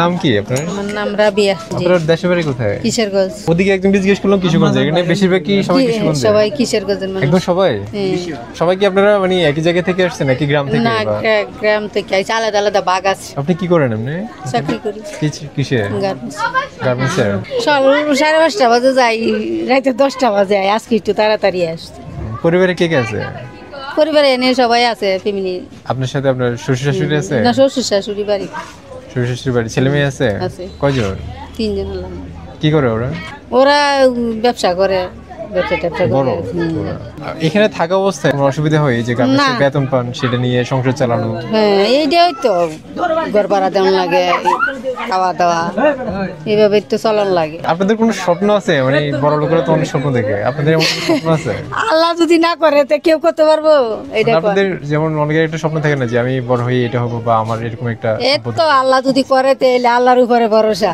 নাম কি আপনার? আমার নাম রাবিয়া। আপনার দেশের বাড়ি কোথায়? কিশোরগঞ্জ। ওদিকে একদম জিজ্ঞেস করলাম কিশোরগঞ্জে, এখানে বেশিরভাগ কি সবাই কিশোরগঞ্জে? সবাই কিশোরগঞ্জের মানুষ। একদম সবাই? হ্যাঁ। সবাই কি আপনারা মানে একই জায়গা থেকে আসছেন নাকি গ্রাম থেকে? না, বা গ্রাম থেকে আইছি, আলাদা আলাদা বাগ আছে। আপনি কি করেন এমনি? চাকরি করি কিসে? গার্মেন্টস। গার্মেন্টসে? সকাল 5:30 বাজে যাই, রাতে 10টা বাজে আই। আজকে একটু তাড়াতাড়ি আসছি। পরিবারে কে কে আছে? পরিবারে এনে সবাই আছে, ফ্যামিলি। আপনার সাথে আপনার শ্বশুর শাশুড়ি আছে? না, শ্বশুর শাশুড়ি বাড়ি শ্বশুর শাশুড়ি বাড়ি ছেলে মেয়ে আছে? আছে। কয়জন? 3 জন হলাম। কি করে ওরা? ওরা ব্যবসা করে, ব্যবসা ট্যাবসা বড় করে। এখানে থাকা অবস্থায় কোনো অসুবিধা হয় যে গার্মেন্টসে না। বেতন পান সেটা নিয়ে সংসার চালানো? হ্যাঁ, এইটাই তো ঘর ভাড়া দেওয়ান লাগে, খাওয়া দাওয়া, এইভাবে তো চলন লাগে। আপনাদের কোনো স্বপ্ন আছে? মানে বড় লোকেরা তো অনেক স্বপ্ন দেখে, আপনাদের এমন কোনো স্বপ্ন আছে? আল্লাহ যদি না করে তো কেউ করতে পারবো? এটা আপনাদের যেমন অনেকের একটা স্বপ্ন থাকে না যে আমি বড় হয়ে এটা হবো বা আমার এরকম একটা এর তো আল্লাহ যদি করে তাহলে আল্লাহর উপরে ভরসা।